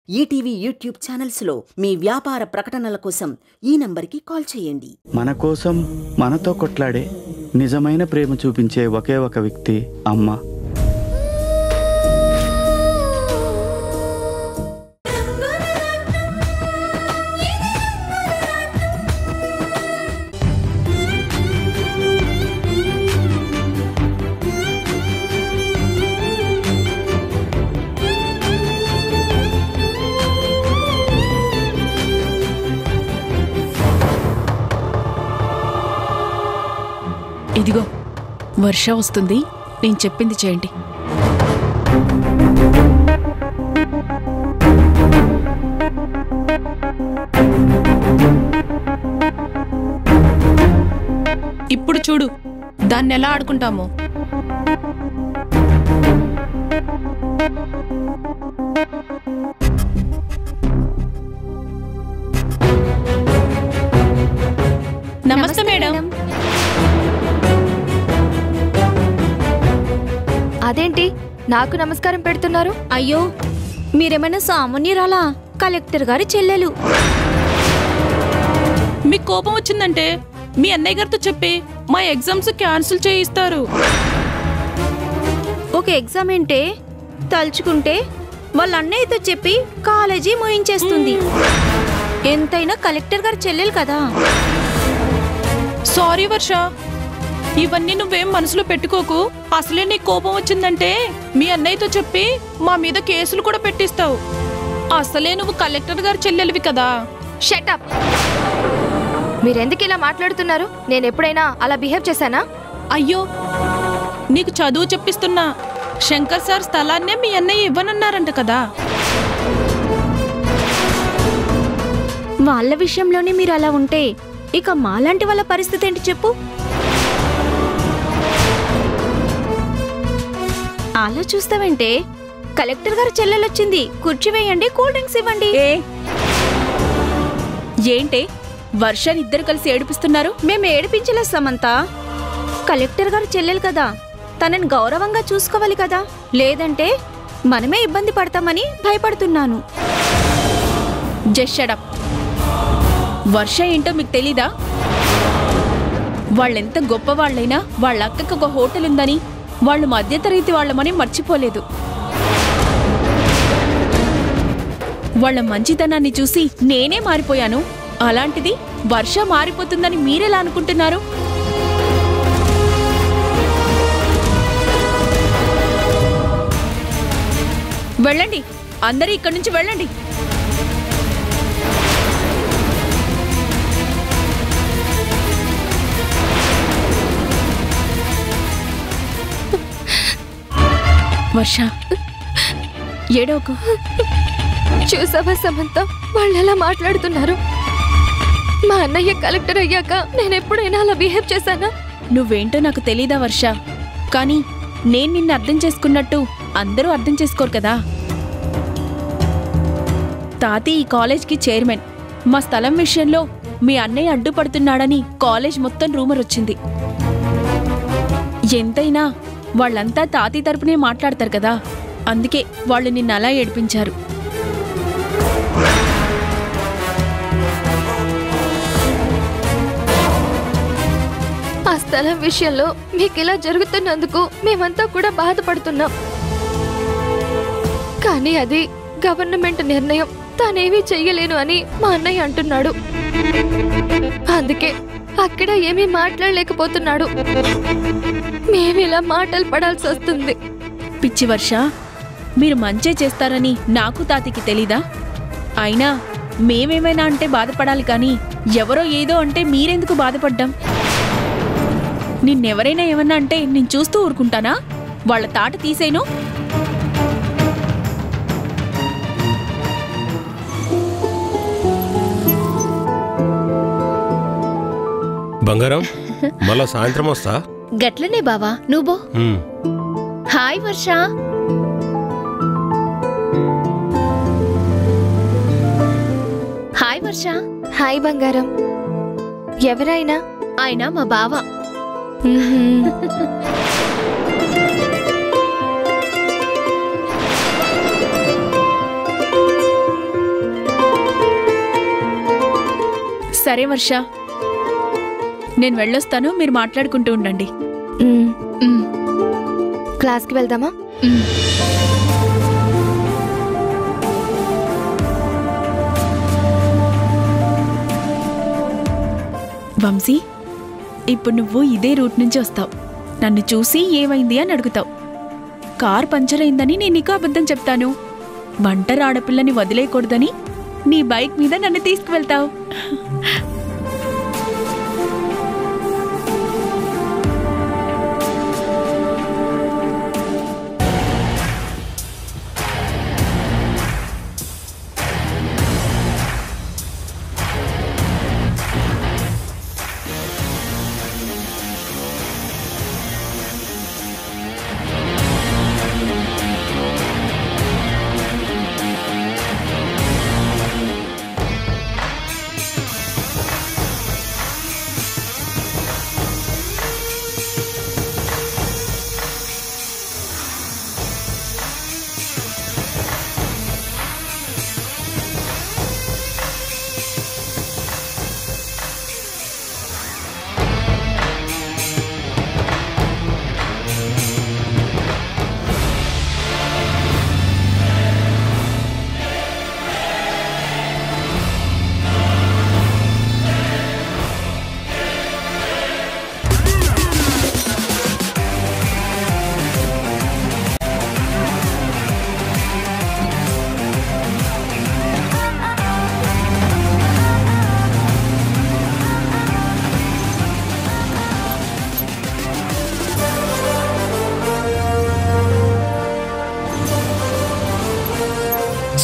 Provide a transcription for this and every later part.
ETV YouTube ఛానల్స్లో మీ వ్యాపార ప్రకటనల కోసం ఈ నంబర్కి కాల్ చేయండి. మన కోసం మనతో కొట్లాడే నిజమైన ప్రేమ చూపించే ఒకే ఒక వ్యక్తి అమ్మ. ఇదిగో వర్ష వస్తుంది, నేను చెప్పింది చేయండి. ఇప్పుడు చూడు దాన్ని ఎలా ఆడుకుంటామో. నమస్తే మేడం. అదేంటి నాకు నమస్కారం పెడుతున్నారు? అయ్యో, మీరేమైనా సామాన్యురాలా? కలెక్టర్ గారి చెల్లెలు. మీకు కోపం వచ్చిందంటే మీ అన్నయ్య గారితో చెప్పి మా ఎగ్జామ్స్ క్యాన్సిల్ చేయిస్తారు. ఒక ఎగ్జామ్ ఏంటే, తలుచుకుంటే వాళ్ళ అన్నయ్యతో చెప్పి కాలేజీ మోయించేస్తుంది. ఎంతైనా కలెక్టర్ గారి చెల్లెలు కదా. సారీ వర్ష, ఇవన్నీ నువ్వేం మనసులో పెట్టుకోకు. అసలే నీకు కోపం వచ్చిందంటే మీ అన్నయ్యతో చెప్పి మా మీద కేసులు కూడా పెట్టిస్తావు. అసలే నువ్వు కలెక్టర్ గారి చెల్లెలివి కదా. Shut up. మీరెందుకు ఇలా మాట్లాడుతున్నారు? నేను ఎప్పుడైనా అలా బిహేవ్ చేశానా? అయ్యో, నీకు చదువు చెప్పిస్తున్నా. శంకర్ సార్ స్థలాన్నే మీ అన్నయ్య ఇవ్వనన్నారంట కదా. వాళ్ళ విషయంలోనే మీరు అలా ఉంటే ఇక మాలాంటి వాళ్ళ పరిస్థితి ఏంటి చెప్పు. అలా చూస్తావంటే కలెక్టర్ గారు చెల్లెలొచ్చింది, కుర్చీ వేయండి, కూల్ డ్రింక్స్ ఇవ్వండి. ఏంటే వర్షాన్ని ఇద్దరు కలిసి ఏడిపిస్తున్నారు? మేము ఏడిపించలే సమంత. కలెక్టర్ గారు చెల్లెలు కదా, తనని గౌరవంగా చూసుకోవాలి కదా. లేదంటే మనమే ఇబ్బంది పడతామని భయపడుతున్నాను. Just shut up. వర్ష ఏంటో మీకు తెలీదా? వాళ్ళెంత గొప్పవాళ్ళైనా వాళ్ళ అక్కకు ఒక హోటల్ ఉందని, వాళ్ళు మధ్యతరగతి వాళ్ళమని మర్చిపోలేదు. వాళ్ళ మంచితనాన్ని చూసి నేనే మారిపోయాను. అలాంటిది వర్ష మారిపోతుందని మీరెలా అనుకుంటున్నారు? వెళ్ళండి, అందరూ ఇక్కడి నుంచి వెళ్ళండి. వర్ష, ఏడోకు. చూసావా సమంత, వాళ్ళు ఎలా మాట్లాడుతున్నారు? మా అన్నయ్య కలెక్టర్ అయ్యాక నేను ఎప్పుడైనా అలా బిహేవ్ చేశానా? నువ్వేంటో నాకు తెలీదా వర్ష, కానీ నేను నిన్ను అర్థం చేసుకున్నట్టు అందరూ అర్థం చేసుకోరు కదా. తాతి ఈ కాలేజ్కి చైర్మన్. మా స్థలం విషయంలో మీ అన్నయ్య అడ్డుపడుతున్నాడని కాలేజ్ మొత్తం రూమర్ వచ్చింది. ఎంతైనా వాళ్ళంతా తాతి తరపునే మాట్లాడతారు కదా, అందుకే వాళ్ళు నిన్ను అలా ఏడిపించారు. ఆ స్థలం విషయంలో మీకు ఇలా జరుగుతున్నందుకు మేమంతా కూడా బాధపడుతున్నాం. కానీ అది గవర్నమెంట్ నిర్ణయం, తానేమీ చెయ్యలేను అని మా అన్నయ్య అంటున్నాడు. అందుకే అక్కడ ఏమీ మాట్లాడలేకపోతున్నాడు. మేమిలా మాటలు పడాల్సి వస్తుంది. పిచ్చి వర్ష, మీరు మంచే చేస్తారని నాకు తాతికి తెలీదా? అయినా మేమేమైనా అంటే బాధపడాలి కానీ ఎవరో ఏదో అంటే మీరెందుకు బాధపడ్డాం? నిన్నెవరైనా ఏమన్నా అంటే నేను చూస్తూ ఊరుకుంటానా? వాళ్ళ తాట తీసేను. బంగారం, మళ్ళా సాయంత్రం వస్తా. గట్లనే బావా, నువ్వు. హాయ్ వర్ష. హాయ్ వర్ష. హాయ్ బంగారం. ఎవరైనా? ఆయన మా బావ. సరే వర్ష, నేను వెళ్ళొస్తాను, మీరు మాట్లాడుకుంటూ ఉండండి. క్లాస్కి వెళ్దామా? వంశీ, ఇప్పుడు నువ్వు ఇదే రూట్ నుంచి వస్తావు. నన్ను చూసి ఏమైంది అని అడుగుతావు. కార్ పంచర్ అయిందని నేను నీకు అబద్ధం చెప్తాను. ఒంటరి ఆడపిల్లని వదిలేయకూడదని నీ బైక్ మీద నన్ను తీసుకువెళ్తావు.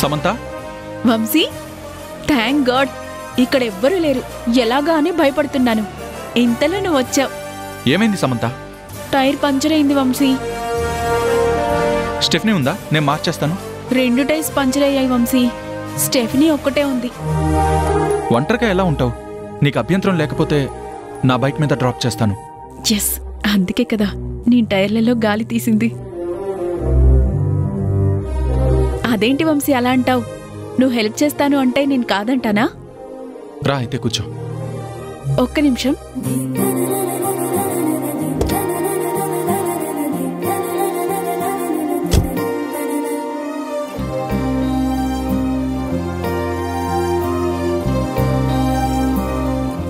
సమంత, వంశీ, థ్యాంక్ గాడ్, ఇక్కడ ఎవ్వరూ లేరు. ఎలాగా అని భయపడుతున్నాను. ఇంతలో నువ్వు వచ్చావు. ఏమైంది సమంత? టైర్ పంచర్ అయింది వంశీ. స్టెఫ్నీ ఉందా? నేను మార్చేస్తాను. 2 టైర్స్ పంచర్ అయ్యాయి వంశీ. స్టెఫనీ ఒక్కటే ఉంది. ఒంటరిగా ఎలా ఉంటావు? నీకు అభ్యంతరం లేకపోతే నా బైక్ మీద డ్రాప్ చేస్తాను. ఎస్, అందుకే కదా నీ టైర్లలో గాలి తీసింది. అదేంటి వంశీ అలా అంటావు? నువ్వు హెల్ప్ చేస్తాను అంటే నేను కాదంటానా? రా అయితే కూర్చో. ఒక్క నిమిషం.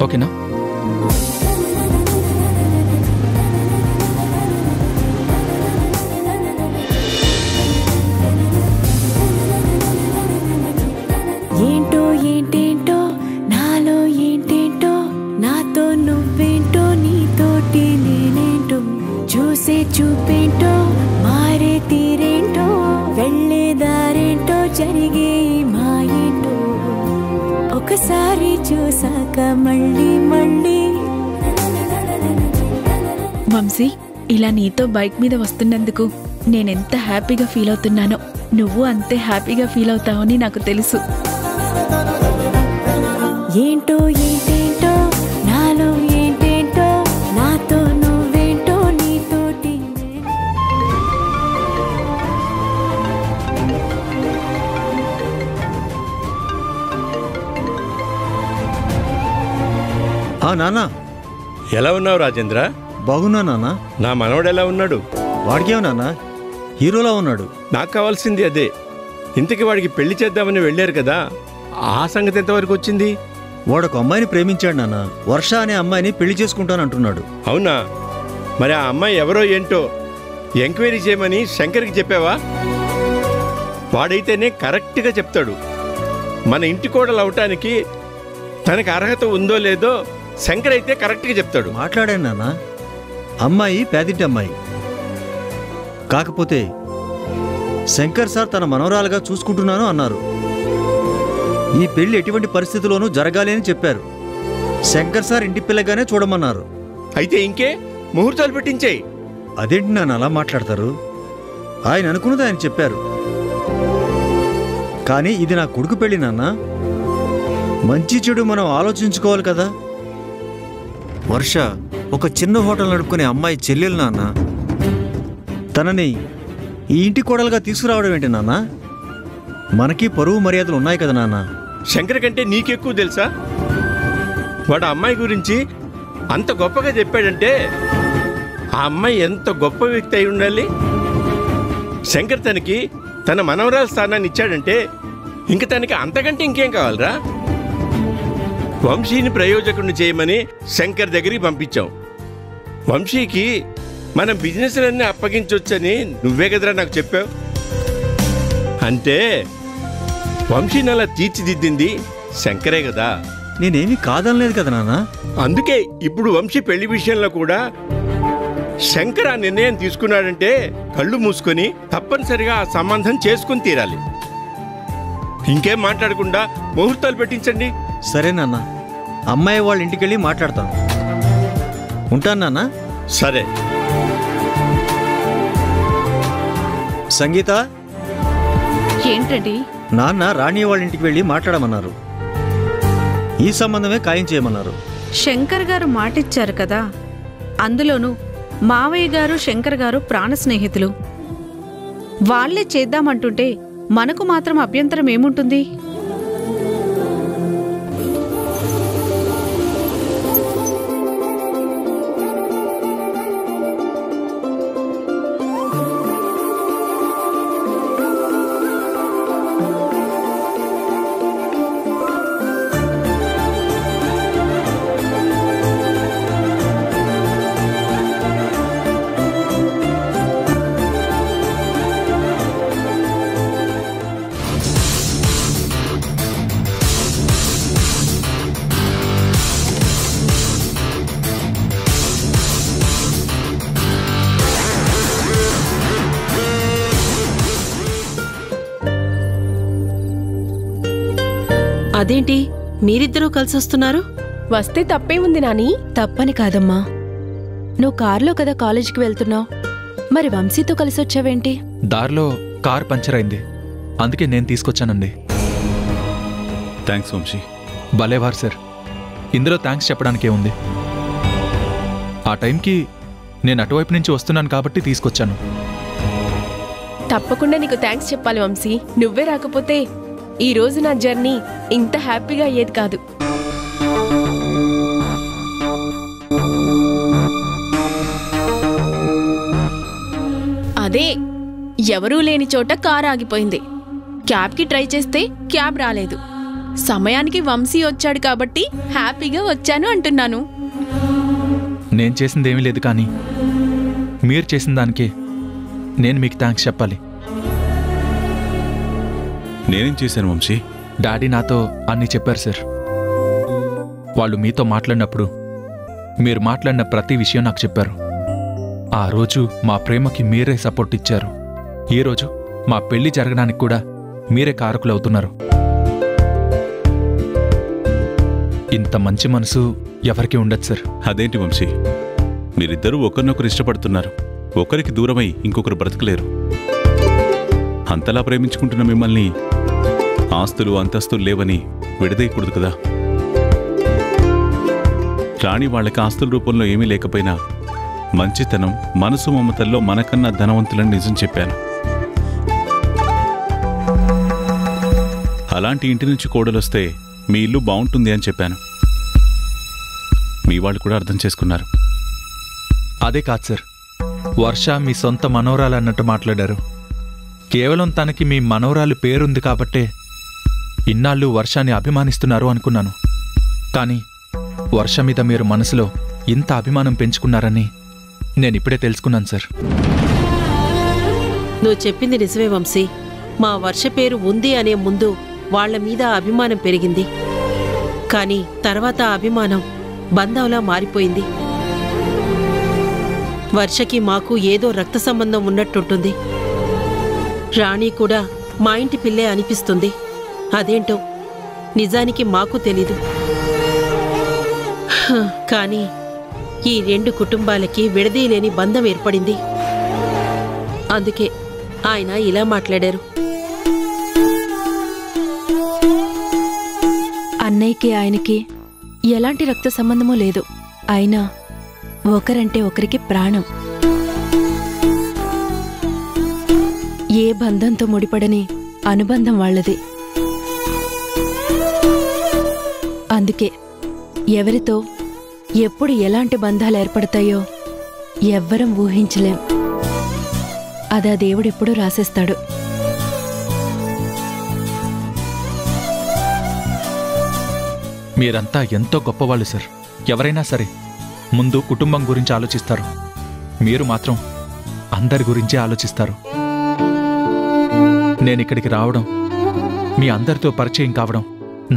ఓకేనా? ఏంటో ఏంటేంటో నాలో ఏంటేంటో, నాతో నువ్వేంటో, నీతోటి నేనేంటో, చూసే చూపేంటో, మారే తీరేంటో, వెళ్ళేదారేంటో, జరిగే మాయేంటో, ఒకసారి చూసాక మళ్ళీ మళ్ళీ. వంశీ, ఇలా నీతో బైక్ మీద వస్తున్నందుకు నేనెంత హ్యాపీగా ఫీల్ అవుతున్నానో నువ్వు అంతే హ్యాపీగా ఫీల్ అవుతావని నాకు తెలుసు. ఏంటో ఏంటేంటో నాలో ఏంటేంటో, నాతో నువ్వేంటో, నీతోటి. నాన్న, ఎలా ఉన్నావు రాజేంద్ర? బాగున్నా నాన్న. నా మనవడు ఎలా ఉన్నాడు? వాడికేమో నాన్న, హీరోలా ఉన్నాడు. నాకు కావాల్సింది అదే. ఇంతకీ వాడికి పెళ్లి చేద్దామని వెళ్ళారు కదా, ఆ సంగతి ఎంతవరకు వచ్చింది? వాడొక అమ్మాయిని ప్రేమించాడు నాన్న. వర్ష అనే అమ్మాయిని పెళ్లి చేసుకుంటానంటున్నాడు. అవునా? మరి ఆ అమ్మాయి ఎవరో ఏంటో ఎంక్వైరీ చేయమని శంకర్కి చెప్పావా? వాడైతేనే కరెక్ట్గా చెప్తాడు. మన ఇంటి కోడలు అవటానికి తనకు అర్హత ఉందో లేదో శంకర్ అయితే కరెక్ట్గా చెప్తాడు. మాట్లాడాను నాన్న. అమ్మాయి పేదింటి అమ్మాయి. కాకపోతే శంకర్ సార్ తన మనవరాలుగా చూసుకుంటున్నాను అన్నారు. ఈ పెళ్లి ఎటువంటి పరిస్థితుల్లోనూ జరగాలి అని చెప్పారు. శంకర్ సార్ ఇంటి పిల్లగానే చూడమన్నారు. అయితే ఇంకే ముహూర్తాలు పెట్టించేయి. అదేంటి నాన్న అలా మాట్లాడతారు? ఆయన అనుకున్నది ఆయన చెప్పారు. కానీ ఇది నా కొడుకు పెళ్లి నాన్న. మంచి చెడు మనం ఆలోచించుకోవాలి కదా. వర్ష ఒక చిన్న హోటల్ నడుపుకునే అమ్మాయి చెల్లెలు నాన్న. తనని ఈ ఇంటి కోడలుగా తీసుకురావడం ఏంటి నాన్న? మనకి పరువు మర్యాదలు ఉన్నాయి కదా నాన్న. శంకర్ కంటే నీకెక్కువ తెలుసా? వాడు అమ్మాయి గురించి అంత గొప్పగా చెప్పాడంటే ఆ అమ్మాయి ఎంత గొప్ప వ్యక్తి అయి ఉండాలి. శంకర్ తనకి తన మనవరాల స్థానాన్ని ఇచ్చాడంటే ఇంక తనకి అంతకంటే ఇంకేం కావాలరా? వంశీని ప్రయోజకుడిని చేయమని శంకర్ దగ్గరికి పంపించాం. వంశీకి మనం బిజినెస్లన్నీ అప్పగించవచ్చని నువ్వే కదరా నాకు చెప్పావు. అంటే వంశీని అలా తీర్చిదిద్దింది శంకరే కదా. నేనేమీ కాదనలేదు కదా నాన్న. అందుకే ఇప్పుడు వంశీ పెళ్లి విషయంలో కూడా శంకర్ ఆ నిర్ణయం తీసుకున్నాడంటే కళ్ళు మూసుకొని తప్పనిసరిగా ఆ సంబంధం చేసుకుని తీరాలి. ఇంకేం మాట్లాడకుండా ముహూర్తాలు పెట్టించండి. సరే నాన్న, అమ్మాయి వాళ్ళ ఇంటికి వెళ్ళి మాట్లాడతాను. ఉంటాను నాన్న. సరే. సంగీత, ఏంటండి? నాన్న రాణి వాళ్ళ ఇంటికి వెళ్ళి మాట్లాడమన్నారు. ఈ సంబంధమే ఖాయం చేయమన్నారు. శంకర్ గారు మాటిచ్చారు కదా. అందులోనూ మావయ్య గారు శంకర్ గారు ప్రాణ స్నేహితులు. వాళ్లే చేద్దామంటుంటే మనకు మాత్రం అభ్యంతరం ఏముంటుంది? అదేంటి మీరిద్దరూ కలిసొస్తున్నారు? వస్తే తప్పే ఉంది నాని. తప్పని కాదమ్మా, నువ్వు కారులో కదా కాలేజీకి వెళ్తున్నావు, మరి వంశీతో కలిసొచ్చావేంటి? దారిలో కార్ పంచర్ అయింది, అందుకే నేను తీసుకొచ్చానండి. థ్యాంక్స్ వంశీ. భలేవారు సార్, ఇందులో థ్యాంక్స్ చెప్పడానికే ఉంది. ఆ టైంకి నేను అటువైపు నుంచి వస్తున్నాను కాబట్టి తీసుకొచ్చాను. తప్పకుండా నీకు థ్యాంక్స్ చెప్పాలి వంశీ. నువ్వే రాకపోతే ఈ రోజు నా జర్నీ ఇంత హ్యాపీగా అయ్యేది కాదు. అదే ఎవరూ లేని చోట కారు ఆగిపోయింది. క్యాబ్కి ట్రై చేస్తే క్యాబ్ రాలేదు. సమయానికి వంశీ వచ్చాడు కాబట్టి హ్యాపీగా వచ్చాను అంటున్నాను. నేను చేసిందేమీ లేదు, కానీ మీరు చేసిన దానికే నేను మీకు థ్యాంక్స్ చెప్పాలి. నేనేం చేశాను వంశీ? డాడీ నాతో అన్నీ చెప్పారు సార్. వాళ్ళు మీతో మాట్లాడినప్పుడు మీరు మాట్లాడిన ప్రతి విషయం నాకు చెప్పారు. ఆ రోజు మా ప్రేమకి మీరే సపోర్ట్ ఇచ్చారు. ఈరోజు మా పెళ్లి జరగడానికి కూడా మీరే కారకులవుతున్నారు. ఇంత మంచి మనసు ఎవరికి ఉండదు సార్. అదేంటి వంశీ, మీరిద్దరూ ఒకరినొకరు ఇష్టపడుతున్నారు. ఒకరికి దూరమై ఇంకొకరు బ్రతకలేరు. అంతలా ప్రేమించుకుంటున్న మిమ్మల్ని ఆస్తులు అంతస్తులు లేవని విడదీయకూడదు కదా. రాణి వాళ్ళకి ఆస్తుల రూపంలో ఏమీ లేకపోయినా మంచితనం, మనసు, మమతల్లో మనకన్నా ధనవంతులని నిజం చెప్పాను. అలాంటి ఇంటి నుంచి కోడలొస్తే మీ ఇల్లు బాగుంటుంది అని చెప్పాను. మీ వాళ్ళు కూడా అర్థం చేసుకున్నారు. అదే కాదు సార్, వర్ష మీ సొంత మనవరాలు అన్నట్టు మాట్లాడారు. కేవలం తనకి మీ మనవరాలు పేరుంది కాబట్టే ఇన్నాళ్ళు వర్షాన్ని అభిమానిస్తున్నారు అనుకున్నాను. కానీ వర్ష మీద మీరు మనసులో ఇంత అభిమానం పెంచుకున్నారని నేనిప్పుడే తెలుసుకున్నాను సార్. నువ్వు చెప్పింది నిజమే వంశీ. మా వర్ష పేరు ఉంది అనే ముందు వాళ్ల మీద అభిమానం పెరిగింది, కానీ తర్వాత ఆ అభిమానం బంధంలా మారిపోయింది. వర్షకి మాకు ఏదో రక్త సంబంధం ఉన్నట్టుంటుంది. రాణి కూడా మా ఇంటి పిల్లే అనిపిస్తుంది. అదేంటో నిజానికి మాకు తెలీదు. కానీ ఈ రెండు కుటుంబాలకి విడదీయలేని బంధం ఏర్పడింది. అందుకే ఆయన ఇలా మాట్లాడారు. అన్నయ్యకి ఆయనకి ఎలాంటి రక్త సంబంధమూ లేదు, అయినా ఒకరంటే ఒకరికి ప్రాణం. ఏ బంధంతో ముడిపడని అనుబంధం వాళ్ళది. అందుకే ఎవరితో ఎప్పుడు ఎలాంటి బంధాలు ఏర్పడతాయో ఎవ్వరం ఊహించలేం. అదా దేవుడెప్పుడూ రాసేస్తాడు. మీరంతా ఎంతో గొప్పవాళ్ళు సార్. ఎవరైనా సరే ముందు కుటుంబం గురించి ఆలోచిస్తారు. మీరు మాత్రం అందరి గురించే ఆలోచిస్తారు. నేనిక్కడికి రావడం, మీ అందరితో పరిచయం కావడం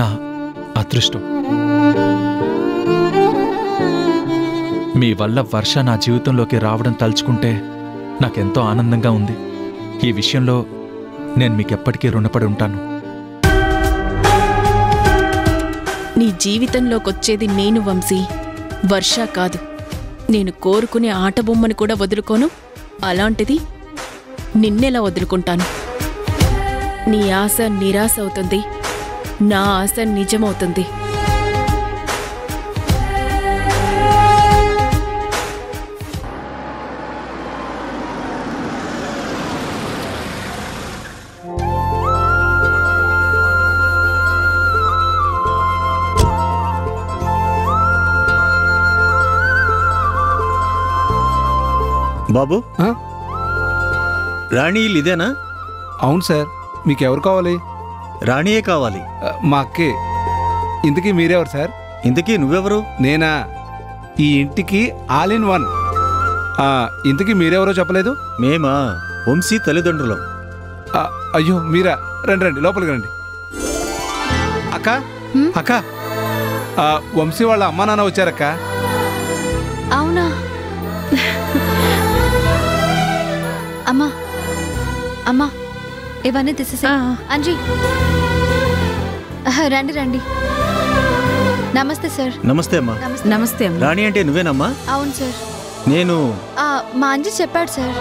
నా అదృష్టం. మీ వల్ల వర్ష నా జీవితంలోకి రావడం తలుచుకుంటే నాకెంతో ఆనందంగా ఉంది. ఈ విషయంలో నేను మీకెప్పటికీ రుణపడి ఉంటాను. నీ జీవితంలోకొచ్చేది నేను వంశీ, వర్ష కాదు. నేను కోరుకునే ఆట బొమ్మను కూడా వదులుకోను. అలాంటిది నిన్నెలా వదులుకుంటాను? నీ ఆశ నిరాశ అవుతుంది, నా ఆశ నిజమవుతుంది. బాబు, రాణి ఇల్లు ఇదేనా? అవును సార్. మీకెవరు కావాలి? రాణియే కావాలి. మా అక్కే. ఇంతకీ మీరెవరు సార్? ఇంతకీ నువ్వెవరు? నేనా? ఈ ఇంటికి ఆల్ ఇన్ వన్. ఇంతకీ మీరెవరో చెప్పలేదు. మేమా? వంశీ తల్లిదండ్రులం. అయ్యో మీరా? రండి రండి, లోపలికి రండి. అక్క, అక్క, వంశీ వాళ్ళ అమ్మా నాన్న వచ్చారక్క. అవునా? అమ్మా అమ్మా, ఇవన్నీ తీసేసా. అంజీ, రండి రండి. నమస్తే సార్. నమస్తే అమ్మా. నమస్తే అమ్మా. రాణి అంటే నువ్వేనమ్మా? అవును సార్. నేను మా అంజీ చెప్పాడు సార్.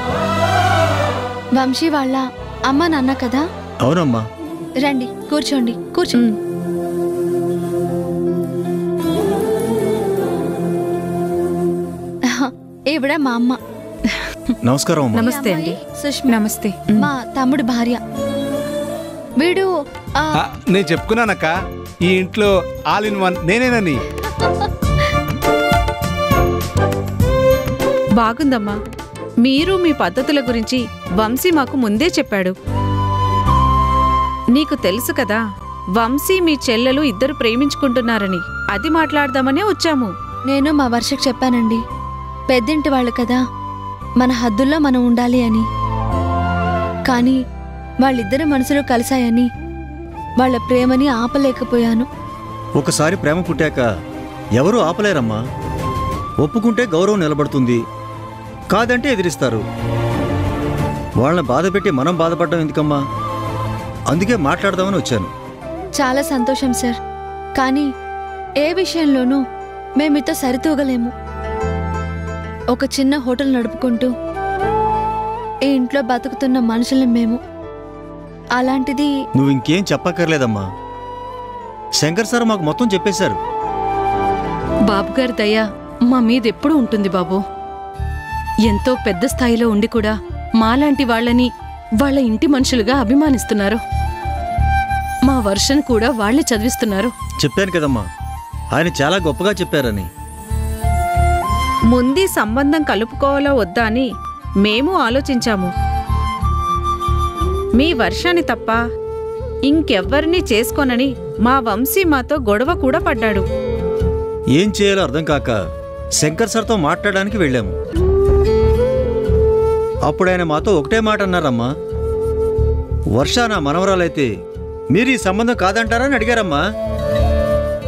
వంశీ వాళ్ళ అమ్మ నాన్న కదా? అవునమ్మా. రండి, కూర్చోండి కూర్చోండి. ఈవిడ మా అమ్మ. నమస్కారం అమ్మా. నమస్తే అండి. సుష్మా. నమస్తే. మా తమ్ముడు భార్య. వీడు నేను చెప్పుకున్నానక్క, ఈ ఇంట్లో ఆల్ ఇన్ వన్ నేనేనని. బాగుందమ్మా. మీరు మీ పద్ధతుల గురించి వంశీ మాకు ముందే చెప్పాడు. నీకు తెలుసు కదా, వంశీ మీ చెల్లెలు ఇద్దరు ప్రేమించుకుంటున్నారని. అది మాట్లాడదామనే వచ్చాము. నేను మా వర్షకు చెప్పానండి, పెద్దింటి వాళ్ళు కదా, మన హద్దుల్లో మనం ఉండాలి అని. కానీ వాళ్ళిద్దరి మనసులు కలిశాయని వాళ్ళ ప్రేమని ఆపలేకపోయాను. ఒకసారి ప్రేమ పుట్టాక ఎవరూ ఆపలేరమ్మా. ఒప్పుకుంటే గౌరవం నిలబడుతుంది, కాదంటే ఎదిరిస్తారు. వాళ్ళని బాధ పెట్టి మనం బాధపడడం ఎందుకమ్మా? అందుకే మాట్లాడదామని వచ్చాను. చాలా సంతోషం సార్. కానీ ఏ విషయంలోనూ మేమితో సరితూగలేము. ఒక చిన్న హోటల్ నడుపుకుంటూ ఈ ఇంట్లో బతుకుతున్న మనుషులం మేము. అలాంటిది నువ్వు ఇంకేం చెప్పక్కర్లేదమ్మా. శంకర్ సార్ మాకు మొత్తం చెప్పేశారు. బాబుగారి దయ మా మీదెప్పుడూ ఉంటుంది బాబు. ఎంతో పెద్ద స్థాయిలో ఉండి కూడా మాలాంటి వాళ్ళని వాళ్ళ ఇంటి మనుషులుగా అభిమానిస్తున్నారు. మా వర్షను కూడా వాళ్లే చదివిస్తున్నారు. చెప్పాను కదమ్మా, ఆయన చాలా గొప్పగా చెప్పారని. ముందీ సంబంధం కలుపుకోవాలో వద్దా అని మేము ఆలోచించాము. మీ వర్షాన్ని తప్ప ఇంకెవ్వరినీ చేసుకోనని మా వంశీ మాతో గొడవ కూడా పడ్డాడు. ఏం చేయాలో అర్థం కాక శంకర్ సార్తో మాట్లాడడానికి వెళ్ళాము. అప్పుడు ఆయన మాతో ఒకటే మాట అన్నారమ్మా, వర్ష నా మనవరాలైతే మీరు ఈ సంబంధం కాదంటారని అడిగారమ్మా.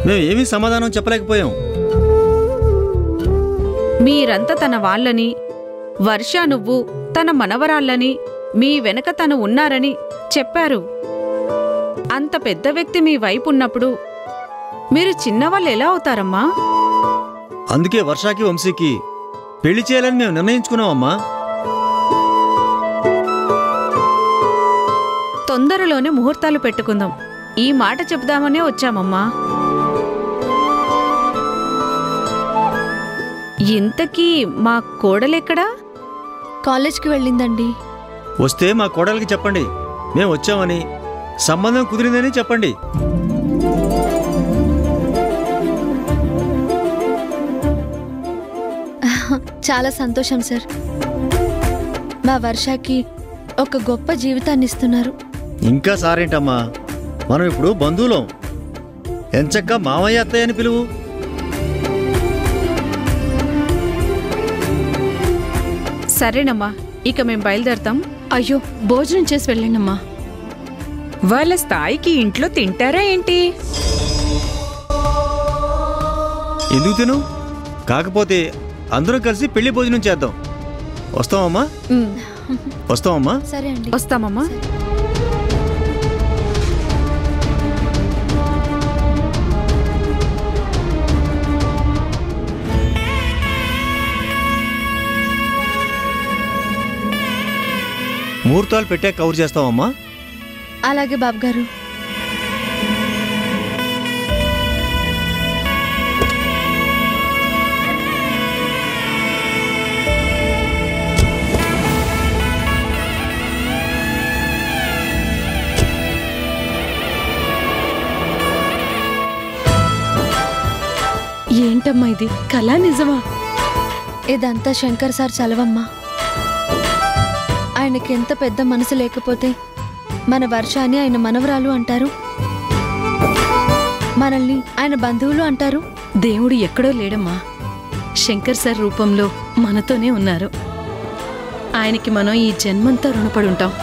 మేము ఏమీ సమాధానం చెప్పలేకపోయాం. మీరంతా తన వాళ్ళని, వర్ష నువ్వు తన మనవరాళ్ళని, మీ వెనక తను ఉన్నారని చెప్పారు. అంత పెద్ద వ్యక్తి మీ వైపు ఉన్నప్పుడు మీరు చిన్నవాళ్ళు ఎలా అవుతారమ్మా? అందుకే వర్షాకి వంశీకి పెళ్లి చేయాలని మేము నిర్ణయించుకున్నామమ్మా. తొందరలోనే ముహూర్తాలు పెట్టుకుందాం, ఈ మాట చెబుదామనే వచ్చామమ్మా. ఇంతకీ మా కోడలెక్కడా? కాలేజ్కి వెళ్ళిందండి. వస్తే మా కోడలికి చెప్పండి, మేము వచ్చామని, సంబంధం కుదిరిందని చెప్పండి. చాలా సంతోషం సార్. మా వర్షకి ఒక గొప్ప జీవితాన్ని ఇస్తున్నారు. ఇంకా సారేంటమ్మా, మనం ఇప్పుడు బంధువులం. ఎంచక్క మామయ్య అత్తయ్య అని పిలువు. సరేనమ్మా, ఇక మేం బయలుదేరతాం. అయ్యో, భోజనం చేసి వెళ్ళండమ్మా. వాళ్ళ స్థాయికి ఇంట్లో తింటారా ఏంటి? ఎందుకు తిను? కాకపోతే అందరం కలిసి పెళ్లి భోజనం చేద్దాం. వస్తామమ్మా? వస్తామమ్మా? సరే అండి. వస్తామమ్మా. ముహూర్తాలు పెట్టాక కవర్ చేస్తామమ్మా? అలాగే బాబు గారు. ఏంటమ్మా ఇది, కళా నిజమా? ఇదంతా శంకర్ సార్ చలవమ్మా. ఆయనకి ఎంత పెద్ద మనసు లేకపోతే మన వర్షాన్ని ఆయన మనవరాలు అంటారు, మనల్ని ఆయన బంధువులు అంటారు. దేవుడు ఎక్కడో లేడమ్మా, శంకర్ సార్ రూపంలో మనతోనే ఉన్నారు. ఆయనకి మనం ఈ జన్మంతా రుణపడి ఉంటాం.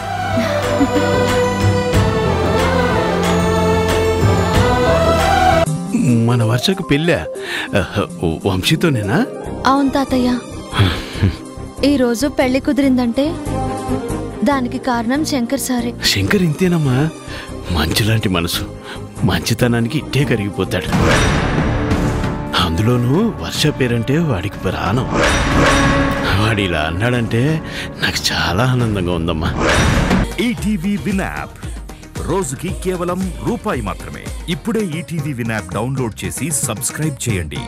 మన వర్షకు పెళ్ళా వంశీతోనేనా? అవును తాతయ్య. ఈరోజు పెళ్లి కుదిరిందంటే దానికి కారణం శంకర్ సారే. శంకర్ ఇంతేనమ్మా, మంచులాంటి మనసు, మంచితనానికి ఇట్టే కరిగిపోతాడు. అందులోనూ వర్ష పేరంటే వాడికి ప్రాణం. వాడు ఇలా అన్నాడంటే నాకు చాలా ఆనందంగా ఉందమ్మా. ఈటీవీ విన్ యాప్ రోజుకి కేవలం ₹1 మాత్రమే. ఇప్పుడే ఈటీవీ విన్ యాప్ డౌన్లోడ్ చేసి సబ్స్క్రైబ్ చేయండి.